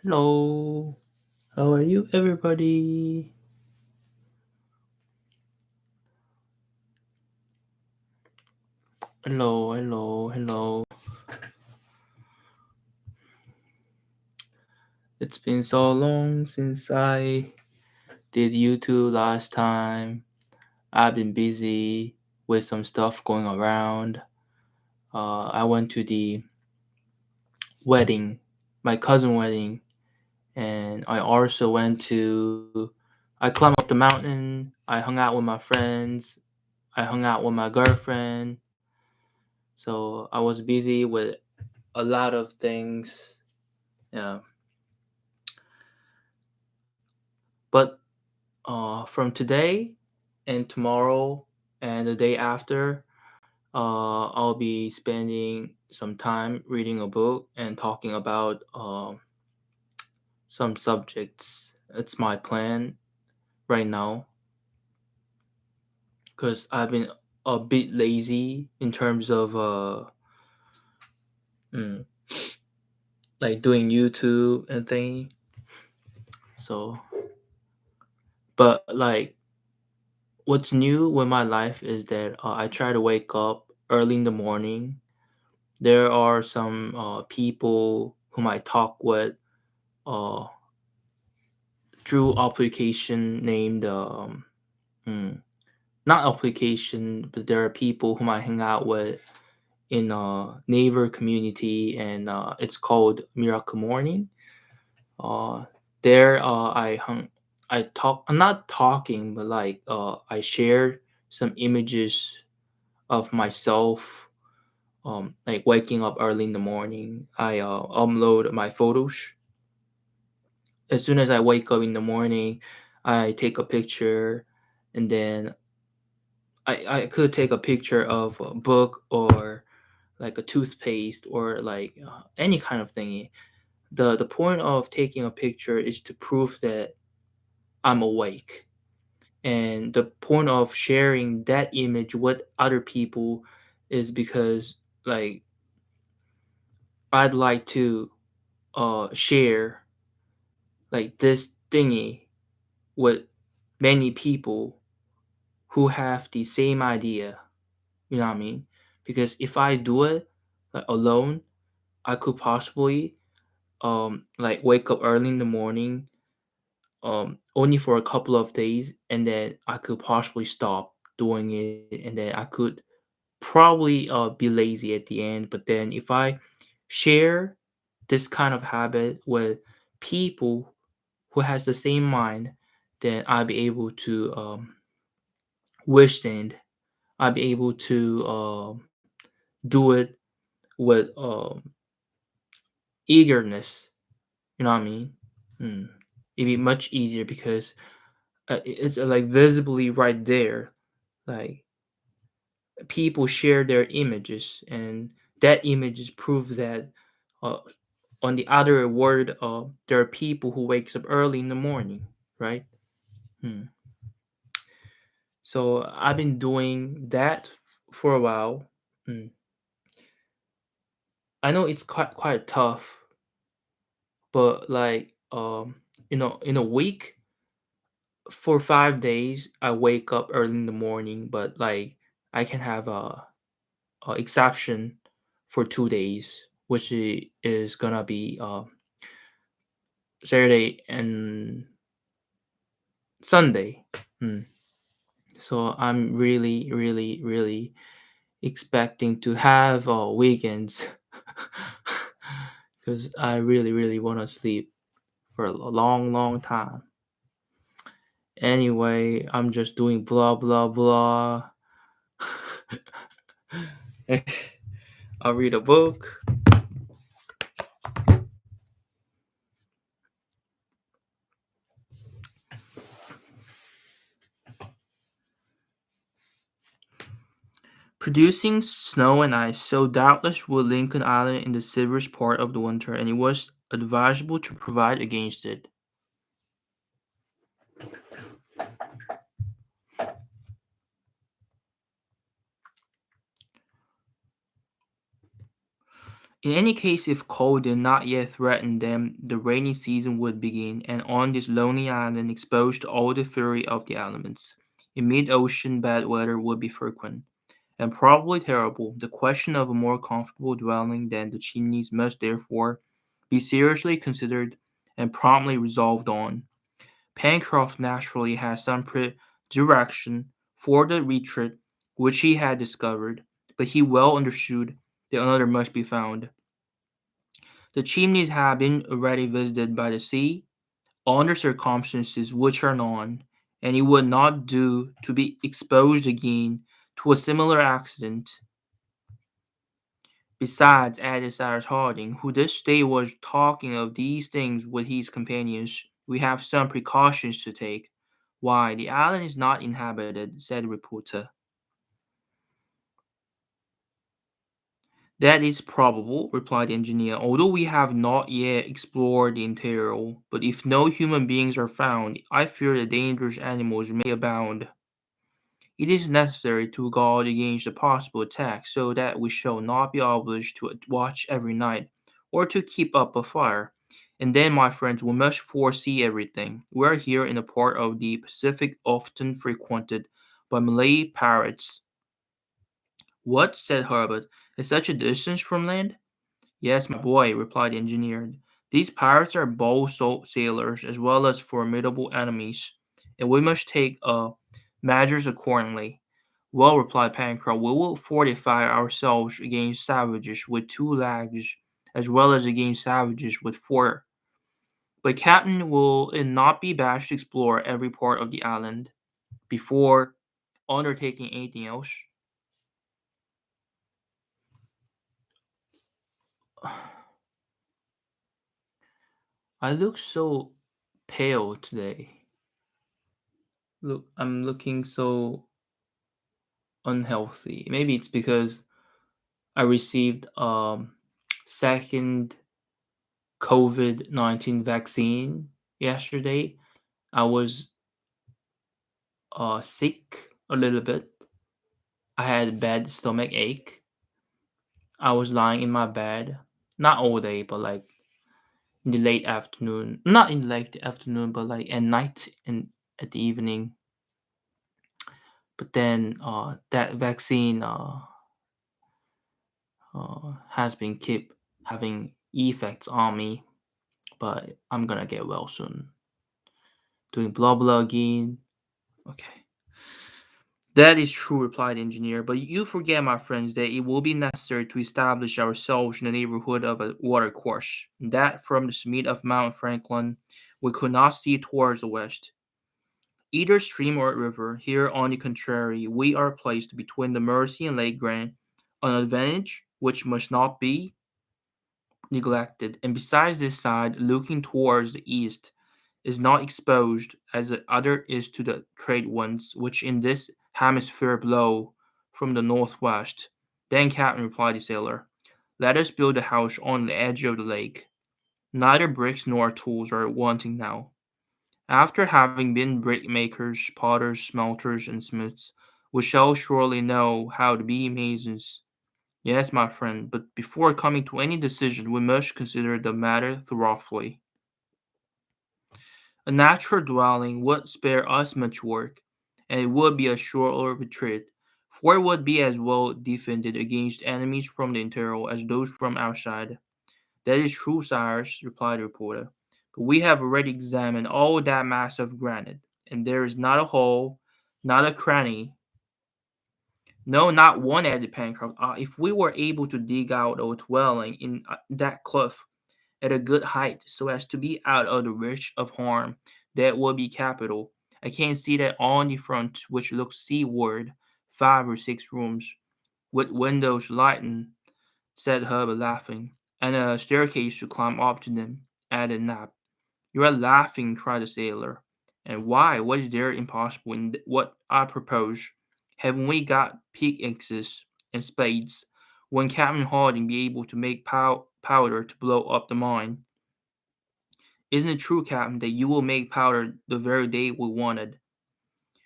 Hello, how are you, everybody? Hello, hello, hello. It's been so long since I did YouTube last time. I've been busy with some stuff going around. I went to the wedding, my cousin wedding, and I also went to. I climbed up the mountain. I hung out with my friends. I hung out with my girlfriend. So I was busy with a lot of things. Yeah, but from today and tomorrow and the day after, I'll be spending some time reading a book and talking about some subjects. It's my plan right now because I've been a bit lazy in terms of mm, like doing YouTube and thing. So, but like what's new with my life is that I try to wake up early in the morning. There are some people whom I talk with uh, through application named hmm, not application, but there are people whom I hang out with in a neighbor community, and it's called Miracle Morning. Uh, there, I talk. I'm not talking, but like I share some images of myself like waking up early in the morning. I upload my photos. As soon as I wake up in the morning, I take a picture, and then I could take a picture of a book or like a toothpaste or like any kind of thingy. The point of taking a picture is to prove that I'm awake, and the point of sharing that image with other people is because like I'd like to share like this thingy with many people who have the same idea. You know what I mean? Because if I do it like alone, I could possibly like wake up early in the morning only for a couple of days, and then I could possibly stop doing it, and then I could probably be lazy at the end. But then if I share this kind of habit with people who has the same mind, then I'll be able to withstand. I'll be able to do it with eagerness. You know what I mean? Mm. It'd be much easier because it's like visibly right there. Like people share their images, and that images prove that uh, on the other word, there are people who wakes up early in the morning, right? Hmm. So I've been doing that for a while. Hmm. I know it's quite tough, but like in a week for 5 days, I wake up early in the morning, but like I can have a exception for 2 days, which is gonna be Saturday and Sunday. Hmm. So I'm really, really, really expecting to have weekends because I really, really want to sleep for a long, long time. Anyway, I'm just doing blah, blah, blah. I'll read a book. Producing snow and ice, so doubtless would Lincoln Island in the severest part of the winter, and it was advisable to provide against it. In any case, if cold did not yet threaten them, the rainy season would begin, and on this lonely island, exposed to all the fury of the elements, in mid-ocean bad weather would be frequent, and probably terrible. The question of a more comfortable dwelling than the chimneys must therefore be seriously considered and promptly resolved on. Pencroft naturally had some predilection for the retreat which he had discovered, but he well understood that another must be found. The Chimneys had been already visited by the sea, under circumstances which are known, and it would not do to be exposed again to a similar accident. Besides, added Cyrus Harding, who this day was talking of these things with his companions, we have some precautions to take. Why, the island is not inhabited, said the reporter. That is probable, replied the engineer, although we have not yet explored the interior. But if no human beings are found, I fear that dangerous animals may abound. It is necessary to guard against a possible attack, so that we shall not be obliged to watch every night, or to keep up a fire. And then, my friends, we must foresee everything. We are here in a part of the Pacific often frequented by Malay pirates. What? Said Herbert. At such a distance from land? Yes, my boy, replied the engineer. These pirates are bold sailors as well as formidable enemies, and we must take measures accordingly. Well, replied Pencroft, we will fortify ourselves against savages with 2 legs, as well as against savages with 4. But, Captain, will it not be best to explore every part of the island before undertaking anything else? I look so pale today. Look, I'm looking so unhealthy. Maybe it's because I received second COVID-19 vaccine yesterday. I was sick a little bit. I had a bad stomach ache. I was lying in my bed, not all day, but like in the late afternoon. Not in the late afternoon, but like at night and at the evening. But then that vaccine has been keep having effects on me, but I'm gonna get well soon. Doing blah blah again. Okay. That is true, replied the engineer, but you forget, my friends, that it will be necessary to establish ourselves in the neighborhood of a watercourse, and that from the summit of Mount Franklin we could not see towards the west. Either stream or river, here on the contrary, we are placed between the Mersey and Lake Grant, an advantage which must not be neglected, and besides this side, looking towards the east, is not exposed as the other is to the trade winds which in this hemisphere blow from the northwest. Then, Captain, replied the sailor, let us build a house on the edge of the lake. Neither bricks nor tools are wanting now. After having been brickmakers, potters, smelters, and smiths, we shall surely know how to be masons. Yes, my friend, but before coming to any decision, we must consider the matter thoroughly. A natural dwelling would spare us much work, and it would be a shorter retreat, for it would be as well defended against enemies from the interior as those from outside. That is true, Cyrus, replied the reporter, but we have already examined all that mass of granite, and there is not a hole, not a cranny. No, not one, added Pencroft. If we were able to dig out a dwelling in that cliff at a good height so as to be out of the reach of harm, that would be capital. I can see that on the front, which looks seaward, 5 or 6 rooms, with windows lightened, said Herbert, laughing, and a staircase to climb up to them, added Nab. You are laughing, cried the sailor. And why? What is there impossible in what I propose? Haven't we got pickaxes and spades? When Captain Harding be able to make powder to blow up the mine? Isn't it true, Captain, that you will make powder the very day we wanted?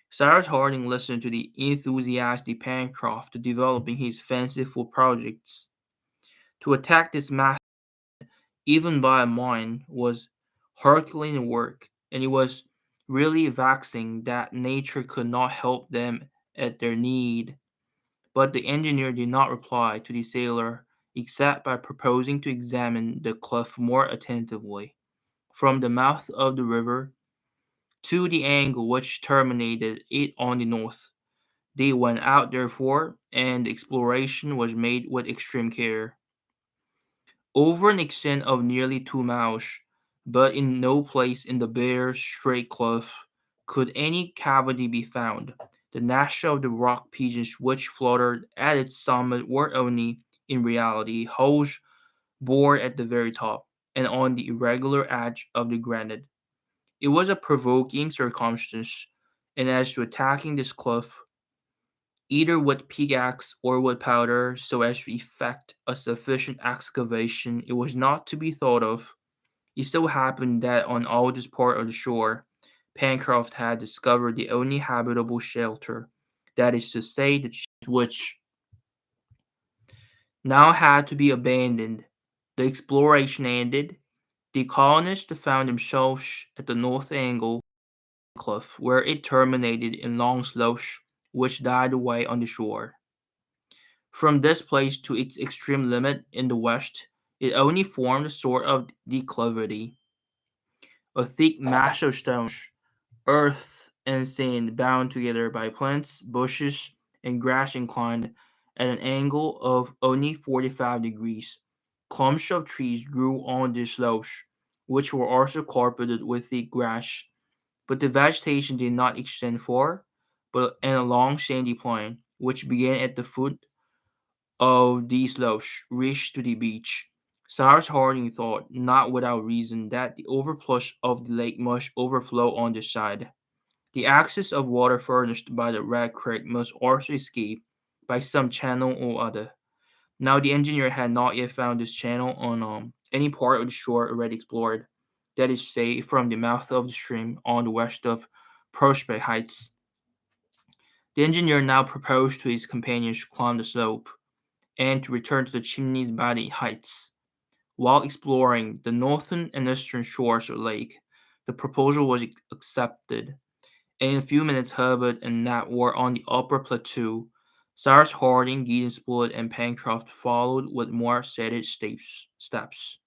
Cyrus Harding listened to the enthusiastic Pencroft developing his fanciful projects. To attack this mass, even by a mine, was Herculean work, and it was really vexing that nature could not help them at their need. But the engineer did not reply to the sailor except by proposing to examine the cliff more attentively. From the mouth of the river to the angle which terminated it on the north, they went out therefore, and the exploration was made with extreme care. Over an extent of nearly 2 miles, but in no place in the bare, straight cliff could any cavity be found. The nests of the rock pigeons which fluttered at its summit were only, in reality, holes bored at the very top, and on the irregular edge of the granite. It was a provoking circumstance, and as to attacking this cliff, either with pickaxe or with powder, so as to effect a sufficient excavation, it was not to be thought of. It so happened that on all this part of the shore, Pencroft had discovered the only habitable shelter, that is to say, the which now had to be abandoned. The exploration ended, the colonists found themselves at the north angle of the cliff, where it terminated in long slopes which died away on the shore. From this place to its extreme limit in the west, it only formed a sort of declivity, a thick mass of stones, earth, and sand bound together by plants, bushes, and grass inclined at an angle of only 45 degrees. Clumps of trees grew on these slopes, which were also carpeted with thick grass, but the vegetation did not extend far, but in a long sandy plain, which began at the foot of these slopes, reached to the beach. Cyrus Harding thought, not without reason, that the overplus of the lake must overflow on this side. The access of water furnished by the Red Creek must also escape by some channel or other. Now the engineer had not yet found this channel on any part of the shore already explored, that is to say, from the mouth of the stream on the west of Prospect Heights. The engineer now proposed to his companions to climb the slope and to return to the Chimneys by the Heights. While exploring the northern and eastern shores of the lake, the proposal was accepted. In a few minutes Herbert and Nat were on the upper plateau. Cyrus Harding, Gideon Spilett, and Pencroft followed with more steady steps.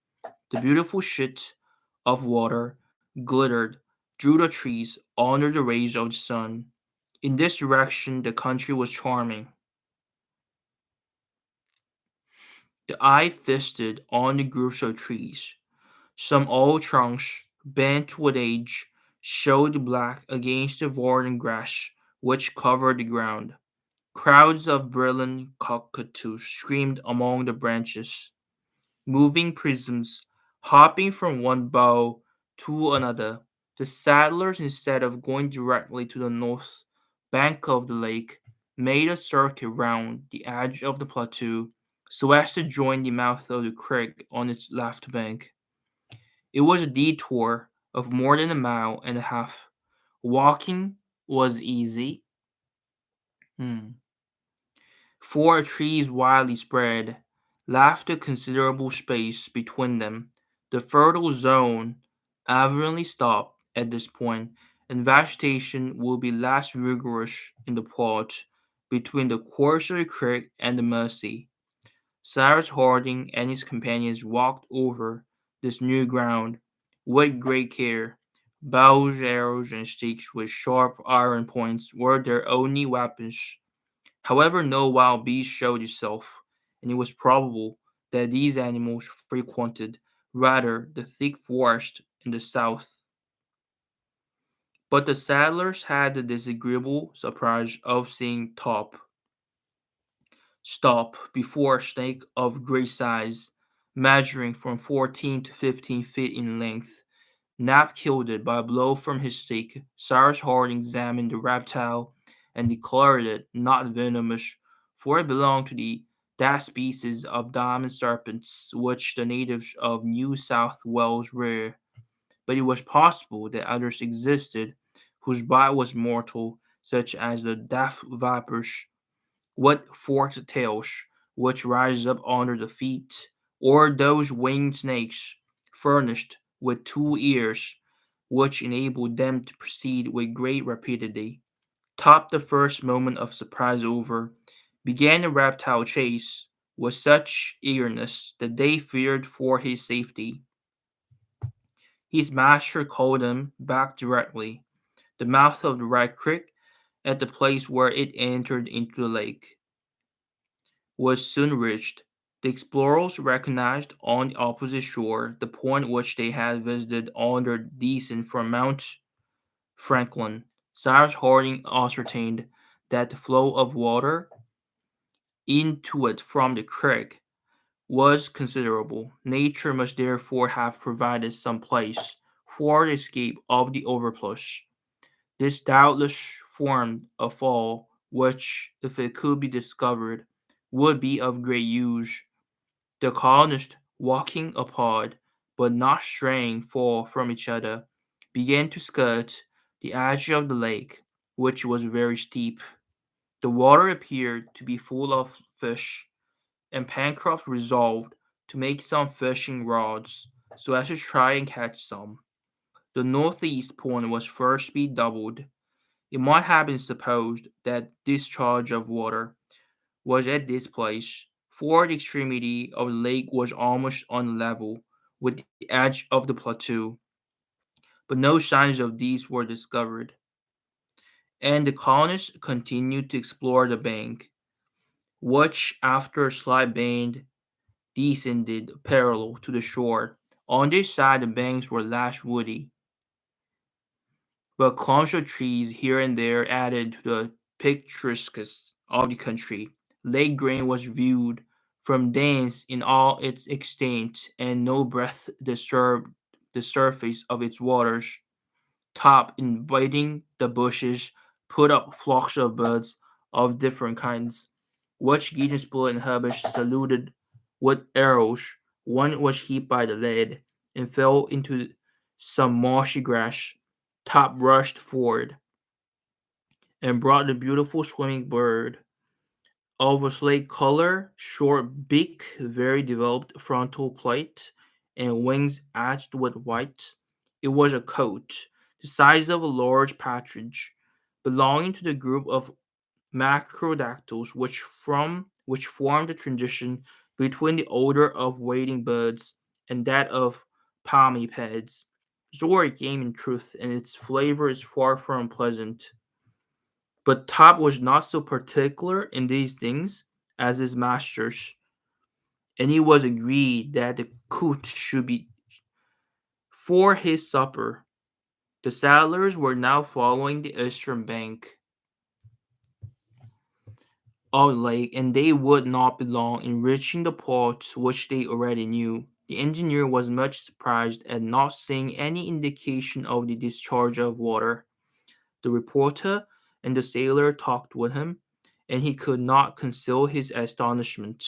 The beautiful sheet of water glittered through the trees under the rays of the sun. In this direction the country was charming. The eye feasted on the groups of trees. Some old trunks, bent with age, showed black against the verdant grass which covered the ground. Crowds of brilliant cockatoos screamed among the branches, moving prisms, hopping from one bough to another. The settlers, instead of going directly to the north bank of the lake, made a circuit round the edge of the plateau so as to join the mouth of the creek on its left bank. It was a detour of more than a mile and a half. Walking was easy. Hmm. Four trees widely spread left a considerable space between them. The fertile zone evidently stopped at this point, and vegetation will be less rigorous in the part between the course of the creek and the Mersey. Cyrus Harding and his companions walked over this new ground with great care. Bows, arrows, and sticks with sharp iron points were their only weapons. However, no wild beast showed itself, and it was probable that these animals frequented rather the thick forest in the south. But the settlers had the disagreeable surprise of seeing Top stop before a snake of great size, measuring from 14 to 15 feet in length. Nap killed it by a blow from his stick. Cyrus Harding examined the reptile and declared it not venomous, for it belonged to that species of diamond serpents which the natives of New South Wales rear. But it was possible that others existed whose bite was mortal, such as the death vipers with forked tails, which rise up under the feet or those winged snakes furnished with 2 ears, which enabled them to proceed with great rapidity. Top, the first moment of surprise over, began the reptile chase with such eagerness that they feared for his safety. His master called him back directly. The mouth of the Red Creek, at the place where it entered into the lake, was soon reached. The explorers recognized on the opposite shore the point which they had visited on their descent from Mount Franklin. Cyrus Harding ascertained that the flow of water into it from the creek was considerable. Nature must therefore have provided some place for the escape of the overplus. This doubtless formed a fall which, if it could be discovered, would be of great use. The colonists, walking apart, but not straying far from each other, began to skirt the edge of the lake, which was very steep. The water appeared to be full of fish, and Pencroft resolved to make some fishing rods, so as to try and catch some. The northeast point was first to be doubled. It might have been supposed that discharge of water was at this place, for the extremity of the lake was almost on a level with the edge of the plateau, but no signs of these were discovered, and the colonists continued to explore the bank, which, after a slight bend, descended parallel to the shore. On this side, the banks were less woody, but clumps of trees here and there added to the picturesqueness of the country. Lake Green was viewed from thence in all its extent, and no breath disturbed the surface of its waters. Top, inviting the bushes, put up flocks of birds of different kinds, which Gideon Spilett and Herbert saluted with arrows. One was hit by the lead and fell into some marshy grass. Top rushed forward and brought the beautiful swimming bird of a slate color, short beak, very developed frontal plate, and wings edged with white. It was a coat, the size of a large partridge, belonging to the group of macrodactyls which formed the transition between the odor of wading birds and that of palmipeds. Zora game in truth, and its flavor is far from pleasant. But Top was not so particular in these things as his masters, and it was agreed that the coot should be for his supper. The settlers were now following the eastern bank of the lake, and they would not be long in reaching the ports which they already knew. The engineer was much surprised at not seeing any indication of the discharge of water. The reporter and the sailor talked with him, and he could not conceal his astonishment.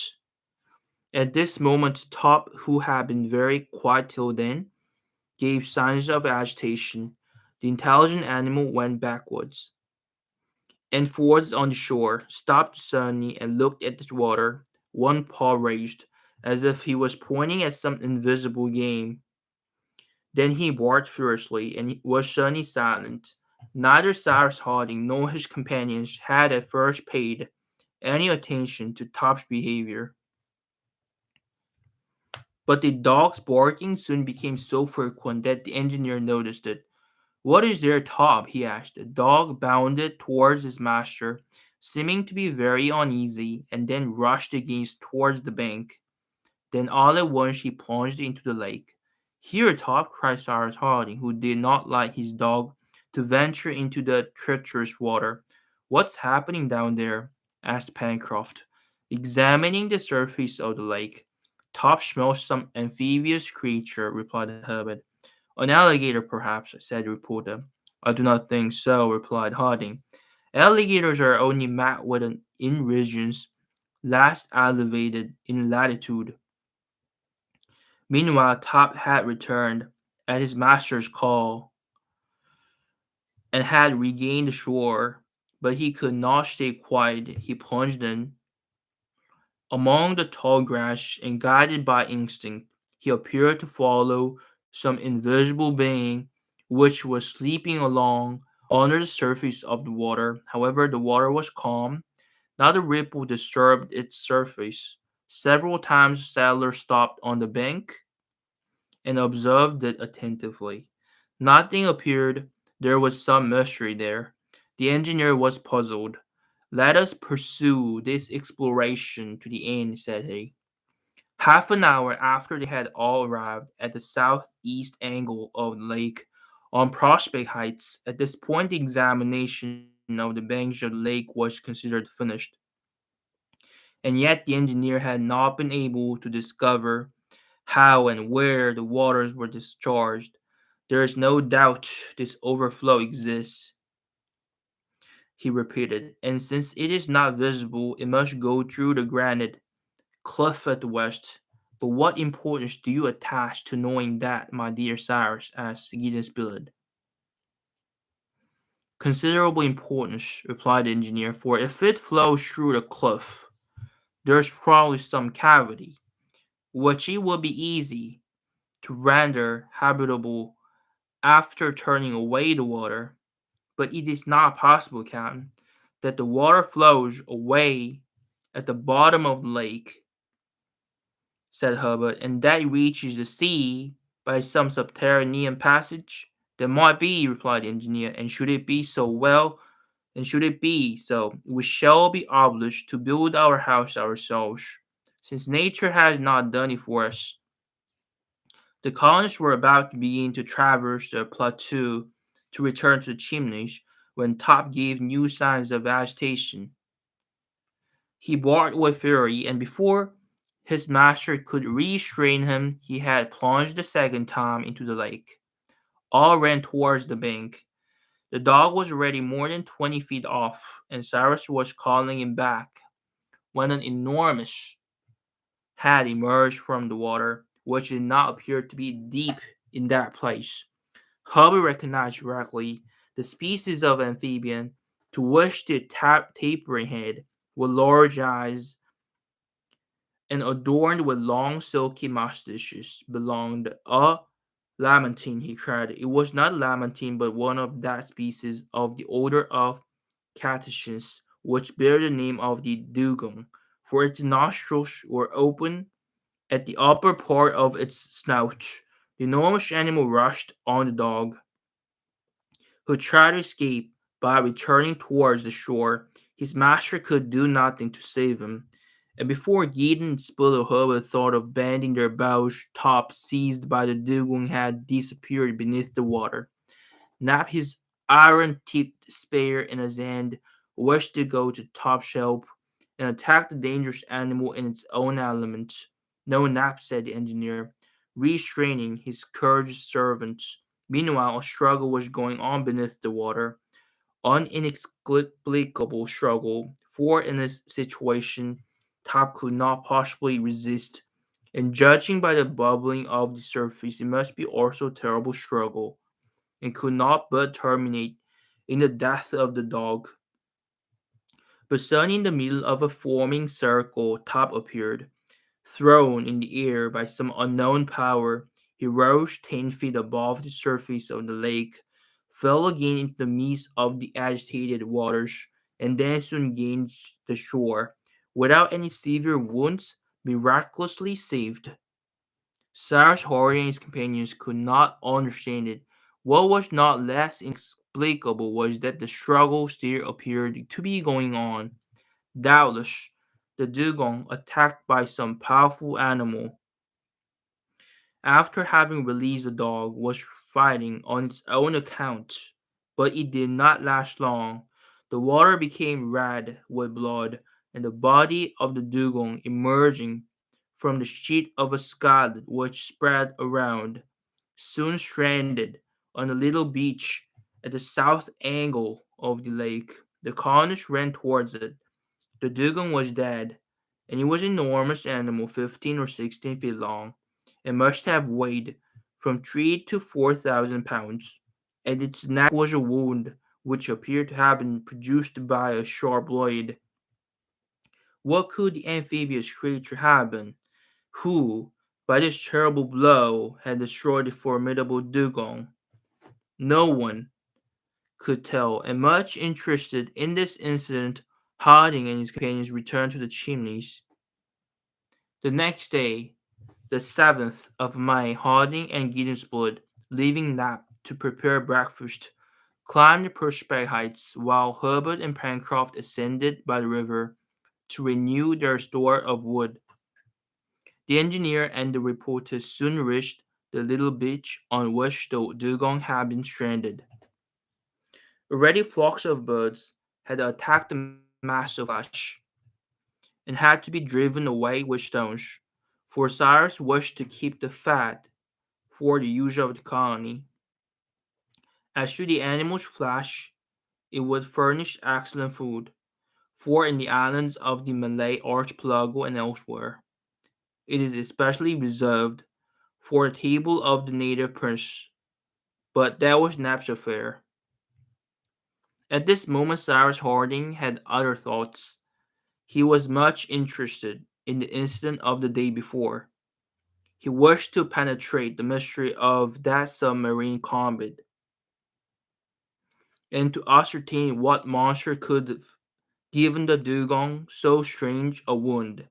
At this moment, Top, who had been very quiet till then, gave signs of agitation. The intelligent animal went backwards and forwards on the shore, stopped suddenly, and looked at the water, one paw raised, as if he was pointing at some invisible game. Then he barked furiously, and was suddenly silent. Neither Cyrus Harding nor his companions had at first paid any attention to Top's behavior, but the dog's barking soon became so frequent that the engineer noticed it. "What is there, Top?" he asked. The dog bounded towards his master, seeming to be very uneasy, and then rushed against towards the bank. Then all at once she plunged into the lake. "Here, Top!" cried Cyrus Harding, who did not like his dog to venture into the treacherous water. "What's happening down there?" asked Pencroft, examining the surface of the lake. "Top smells some amphibious creature," replied Herbert. "An alligator, perhaps," said the reporter. "I do not think so," replied Harding. "Alligators are only met with in regions less elevated in latitude." Meanwhile, Top had returned at his master's call and had regained the shore, but he could not stay quiet. He plunged in Among the tall grass and guided by instinct, he appeared to follow some invisible being which was sleeping along under the surface of the water. However, the water was calm, not a ripple disturbed its surface. Several times the sailor stopped on the bank and observed it attentively. Nothing appeared. There was some mystery there. The engineer was puzzled. Let us pursue this exploration to the end, said he. Half an hour after they had all arrived at the southeast angle of the lake on Prospect Heights, at this point the examination of the banks of the lake was considered finished. And yet the engineer had not been able to discover how and where the waters were discharged. There is no doubt this overflow exists, he repeated, and since it is not visible, it must go through the granite cliff at the west. But what importance do you attach to knowing that, my dear Cyrus? Asked Gideon Spilett. Considerable importance, replied the engineer, for if it flows through the cliff, there's probably some cavity, which it will be easy to render habitable after turning away the water. But it is not possible, Captain, that the water flows away at the bottom of the lake, said Herbert, and that it reaches the sea by some subterranean passage. There might be, replied the engineer, and should it be so, we shall be obliged to build our house ourselves, since nature has not done it for us. The colonists were about to begin to traverse the plateau to return to the Chimneys when Top gave new signs of agitation. He barked with fury, and before his master could restrain him, he had plunged the second time into the lake. All ran towards the bank. The dog was already more than 20 feet off, and Cyrus was calling him back when an enormous head emerged from the water, which did not appear to be deep in that place. Hubbard recognized directly the species of amphibian to which the tapering head, with large eyes and adorned with long silky mustaches, belonged. A lamantine, he cried. It was not lamantine, but one of that species of the order of cetaceans, which bear the name of the dugong, for its nostrils were open at the upper part of its snout. The enormous animal rushed on the dog, who tried to escape by returning towards the shore. His master could do nothing to save him, and before Gideon and Spiller Herbert thought of bending their bows, Top, seized by the dugong, had disappeared beneath the water. Nap, his iron-tipped spear in his hand, wished to go to Top's help and attack the dangerous animal in its own element. No, Nap, said the engineer, restraining his courage servants. Meanwhile, a struggle was going on beneath the water, an inexplicable struggle, for in this situation Top could not possibly resist, and judging by the bubbling of the surface, it must be also a terrible struggle, and could not but terminate in the death of the dog. But suddenly, in the middle of a forming circle, Top appeared. Thrown in the air by some unknown power, he rose 10 feet above the surface of the lake, fell again into the midst of the agitated waters, and then soon gained the shore, without any severe wounds, miraculously saved. Cyrus Harding and his companions could not understand it. What was not less inexplicable was that the struggle still appeared to be going on. Doubtless, the dugong, attacked by some powerful animal, after having released the dog, was fighting on its own account. But it did not last long. The water became red with blood, and the body of the dugong emerging from the sheet of a scarlet which spread around, soon stranded on a little beach at the south angle of the lake. The colonists ran towards it. The dugong was dead, and it was an enormous animal 15 or 16 feet long, and must have weighed from 3 to 4,000 pounds. At its neck was a wound which appeared to have been produced by a sharp blade, What could the amphibious creature have been, who, by this terrible blow, had destroyed the formidable dugong? No one could tell, and much interested in this incident, Harding and his companions returned to the Chimneys. The next day, the 7th of May, Harding and Gideon Spilett, leaving Knapp to prepare breakfast, climbed the Prospect Heights, while Herbert and Pencroft ascended by the river to renew their store of wood. The engineer and the reporter soon reached the little beach on which the dugong had been stranded. Already flocks of birds had attacked the mass of flesh and had to be driven away with stones, for Cyrus wished to keep the fat for the use of the colony. As to the animal's flesh, it would furnish excellent food, for in the islands of the Malay archipelago and elsewhere, it is especially reserved for the table of the native prince. But that was Nap's affair. At this moment, Cyrus Harding had other thoughts. He was much interested in the incident of the day before. He wished to penetrate the mystery of that submarine combat, and to ascertain what monster could have given the dugong so strange a wound.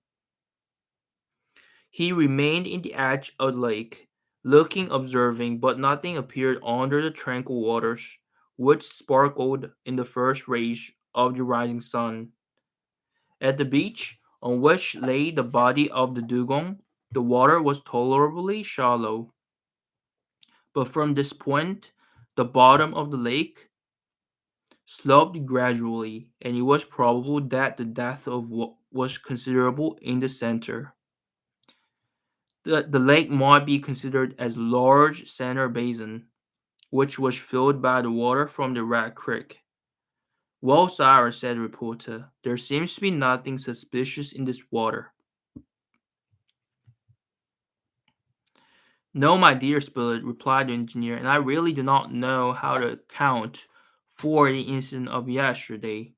He remained in the edge of the lake, looking, observing, but nothing appeared under the tranquil waters, which sparkled in the first rays of the rising sun. At the beach on which lay the body of the dugong, the water was tolerably shallow, but from this point the bottom of the lake sloped gradually, and it was probable that the depth of was considerable in the center. The lake might be considered as a large center basin, which was filled by the water from the Rat Creek. "Well, Cyrus," said the reporter, "there seems to be nothing suspicious in this water." "No, my dear Spilett," replied the engineer, "and I really do not know how to account for the incident of yesterday."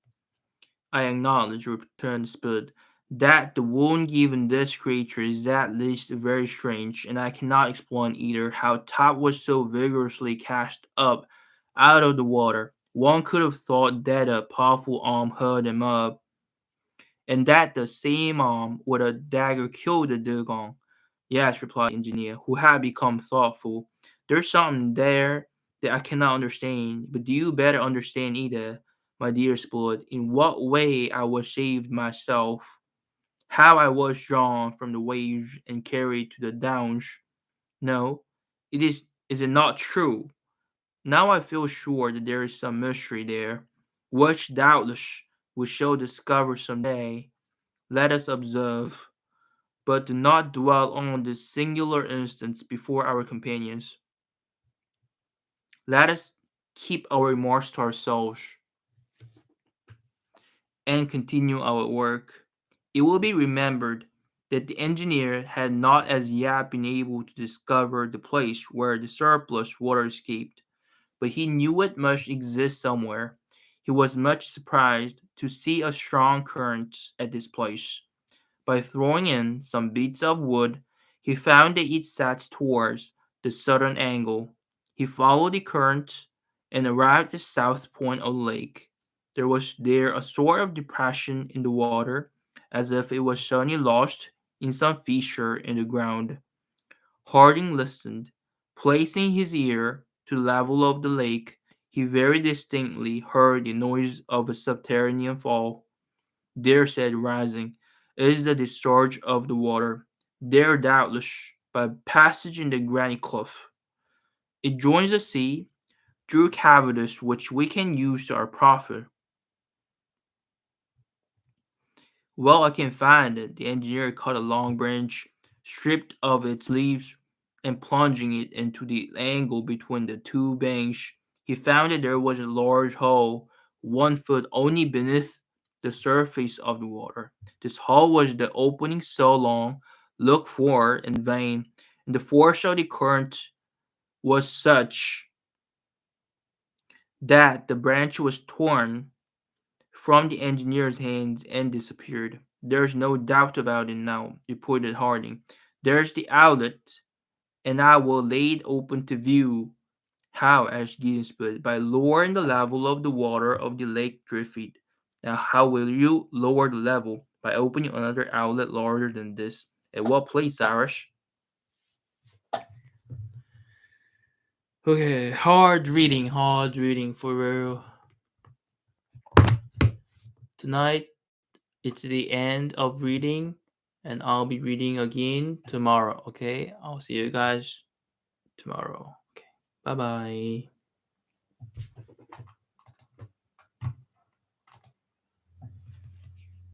"I acknowledge," returned Spilett, "that the wound given this creature is at least very strange, and I cannot explain either how Top was so vigorously cast up out of the water. One could have thought that a powerful arm held him up, and that the same arm with a dagger killed the dugong." "Yes," replied the engineer, who had become thoughtful, "there's something there that I cannot understand. But do you better understand either, my dear Spilett, in what way I was saved myself, how I was drawn from the waves and carried to the downs? No, is it not true? Now I feel sure that there is some mystery there, which doubtless we shall discover some day. Let us observe, but do not dwell on this singular instance before our companions. Let us keep our remorse to ourselves and continue our work." It will be remembered that the engineer had not as yet been able to discover the place where the surplus water escaped, but he knew it must exist somewhere. He was much surprised to see a strong current at this place. By throwing in some bits of wood, he found that it set towards the southern angle. He followed the current and arrived at the south point of the lake. There was there a sort of depression in the water, as if it was suddenly lost in some fissure in the ground. Harding listened. Placing his ear to the level of the lake, he very distinctly heard the noise of a subterranean fall. "There," said rising, "is the discharge of the water. There, doubtless, by passage in the granite cliff. It joins the sea through cavities which we can use to our profit." "Well, I can find it." The engineer cut a long branch, stripped of its leaves, and plunging it into the angle between the two banks, he found that there was a large hole, 1 foot only beneath the surface of the water. This hole was the opening so long looked for in vain, and the force of the current was such that the branch was torn from the engineer's hands and disappeared. There's no doubt about it now, reported Harding. There's the outlet, and I will lay it open to view. How? Asked Gideon, by lowering the level of the water of the lake 3 feet. Now, how will you lower the level? By opening another outlet larger than this. At what place, Irish? Okay, hard reading for real. Tonight, it's the end of reading, and I'll be reading again tomorrow, okay? I'll see you guys tomorrow. Okay, bye bye.